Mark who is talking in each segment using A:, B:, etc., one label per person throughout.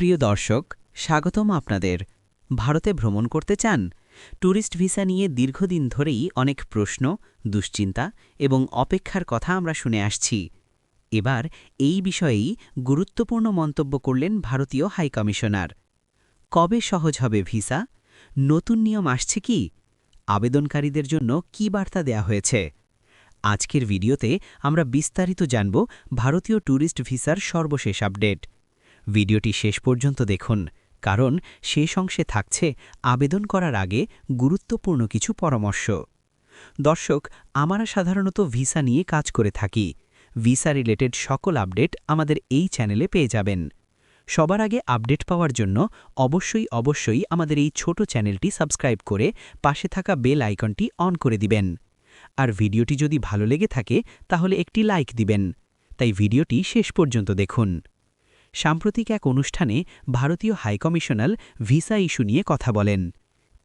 A: প্রিয় দর্শক, স্বাগতম আপনাদের। ভারতে ভ্রমণ করতে চান? ট্যুরিস্ট ভিসা নিয়ে দীর্ঘদিন ধরেই অনেক প্রশ্ন, দুশ্চিন্তা এবং অপেক্ষার কথা আমরা শুনে আসছি। এবার এই বিষয়েই গুরুত্বপূর্ণ মন্তব্য করলেন ভারতীয় হাইকমিশনার। কবে সহজ হবে ভিসা? নতুন নিয়ম আসছে কি? আবেদনকারীদের জন্য কী বার্তা দেয়া হয়েছে? আজকের ভিডিওতে আমরা বিস্তারিত জানব ভারতীয় ট্যুরিস্ট ভিসার সর্বশেষ আপডেট। ভিডিওটি শেষ পর্যন্ত দেখুন, কারণ শেষ অংশে থাকছে আবেদন করার আগে গুরুত্বপূর্ণ কিছু পরামর্শ। দর্শক, আমরা সাধারণত ভিসা নিয়ে কাজ করে থাকি। ভিসা রিলেটেড সকল আপডেট আমাদের এই চ্যানেলে পেয়ে যাবেন। সবার আগে আপডেট পাওয়ার জন্য অবশ্যই আমাদের এই ছোট চ্যানেলটি সাবস্ক্রাইব করে পাশে থাকা বেল আইকনটি অন করে দিবেন। আর ভিডিওটি যদি ভালো লেগে থাকে তাহলে একটি লাইক দিবেন। তাই ভিডিওটি শেষ পর্যন্ত দেখুন। সাম্প্রতিক এক অনুষ্ঠানে ভারতীয় হাইকমিশনার ভিসা ইস্যু নিয়ে কথা বলেন।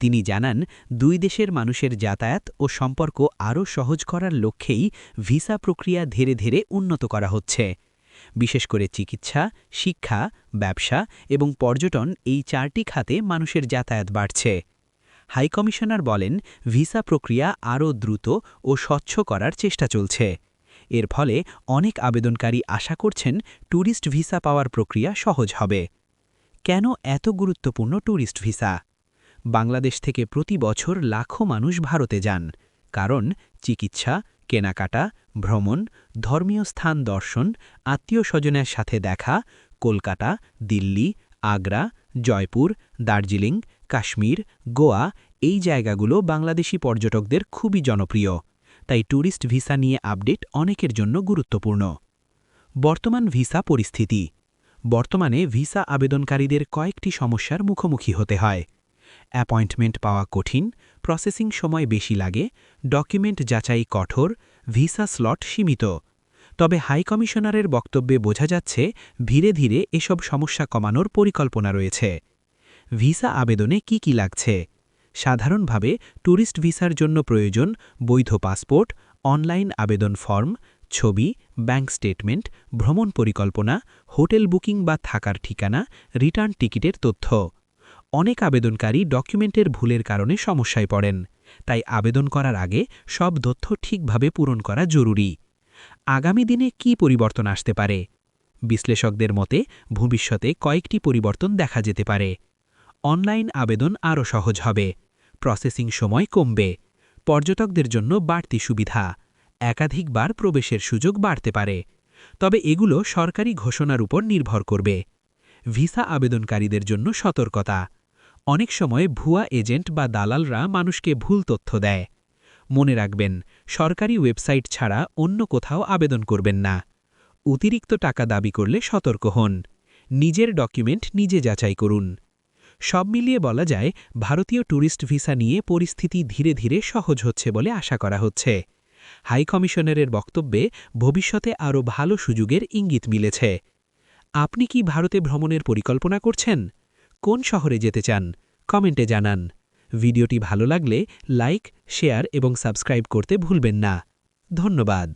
A: তিনি জানান, দুই দেশের মানুষের যাতায়াত ও সম্পর্ক আরও সহজ করার লক্ষ্যেই ভিসা প্রক্রিয়া ধীরে ধীরে উন্নত করা হচ্ছে। বিশেষ করে চিকিৎসা, শিক্ষা, ব্যবসা এবং পর্যটন এই চারটি খাতে মানুষের যাতায়াত বাড়ছে। হাইকমিশনার বলেন, ভিসা প্রক্রিয়া আরও দ্রুত ও স্বচ্ছ করার চেষ্টা চলছে। এর ফলে অনেক আবেদনকারী আশা করছেন ট্যুরিস্ট ভিসা পাওয়ার প্রক্রিয়া সহজ হবে। কেন এত গুরুত্বপূর্ণ ট্যুরিস্ট ভিসা? বাংলাদেশ থেকে প্রতি বছর লাখো মানুষ ভারতে যান, কারণ চিকিৎসা, কেনাকাটা, ভ্রমণ, ধর্মীয় স্থান দর্শন, আত্মীয় স্বজনের সাথে দেখা। কলকাতা, দিল্লি, আগ্রা, জয়পুর, দার্জিলিং, কাশ্মীর, গোয়া এই জায়গাগুলো বাংলাদেশি পর্যটকদের খুবই জনপ্রিয়। তাই ট্যুরিস্ট ভিসা নিয়ে আপডেট অনেকের জন্য গুরুত্বপূর্ণ। বর্তমান ভিসা পরিস্থিতি। বর্তমানে ভিসা আবেদনকারীদের কয়েকটি সমস্যার মুখোমুখি হতে হয়। অ্যাপয়েন্টমেন্ট পাওয়া কঠিন, প্রসেসিং সময় বেশি লাগে, ডকুমেন্ট যাচাই কঠোর, ভিসা স্লট সীমিত। তবে হাইকমিশনারের বক্তব্যে বোঝা যাচ্ছে ধীরে ধীরে এসব সমস্যা কমানোর পরিকল্পনা রয়েছে। ভিসা আবেদনে কি লাগছে? সাধারণভাবে ট্যুরিস্ট ভিসার জন্য প্রয়োজন বৈধ পাসপোর্ট, অনলাইন আবেদন ফর্ম, ছবি, ব্যাংক স্টেটমেন্ট, ভ্রমণ পরিকল্পনা, হোটেল বুকিং বা থাকার ঠিকানা, রিটার্ন টিকিটের তথ্য। অনেক আবেদনকারী ডকুমেন্টের ভুলের কারণে সমস্যায় পড়েন, তাই আবেদন করার আগে সব তথ্য ঠিকভাবে পূরণ করা জরুরি। আগামী দিনে কি পরিবর্তন আসতে পারে? বিশ্লেষকদের মতে ভবিষ্যতে কয়েকটি পরিবর্তন দেখা যেতে পারে। অনলাইন আবেদন আরও সহজ হবে, প্রসেসিং সময় কমবে, পর্যটকদের জন্য বাড়তি সুবিধা, একাধিকবার প্রবেশের সুযোগ বাড়তে পারে। তবে এগুলো সরকারি ঘোষণার উপর নির্ভর করবে। ভিসা আবেদনকারীদের জন্য সতর্কতা। অনেক সময় ভুয়া এজেন্ট বা দালালরা মানুষকে ভুল তথ্য দেয়। মনে রাখবেন, সরকারি ওয়েবসাইট ছাড়া অন্য কোথাও আবেদন করবেন না। অতিরিক্ত টাকা দাবি করলে সতর্ক হন। নিজের ডকুমেন্ট নিজে যাচাই করুন। সব মিলিয়ে বলা যায়, ভারতীয় ট্যুরিস্ট ভিসা নিয়ে পরিস্থিতি ধীরে ধীরে সহজ হচ্ছে বলে আশা করা হচ্ছে। হাইকমিশনারের বক্তব্যে ভবিষ্যতে আরও ভালো সুযোগের ইঙ্গিত মিলেছে। আপনি কি ভারতে ভ্রমণের পরিকল্পনা করছেন? কোন শহরে যেতে চান? কমেন্টে জানান। ভিডিওটি ভালো লাগলে লাইক, শেয়ার এবং সাবস্ক্রাইব করতে ভুলবেন না। ধন্যবাদ।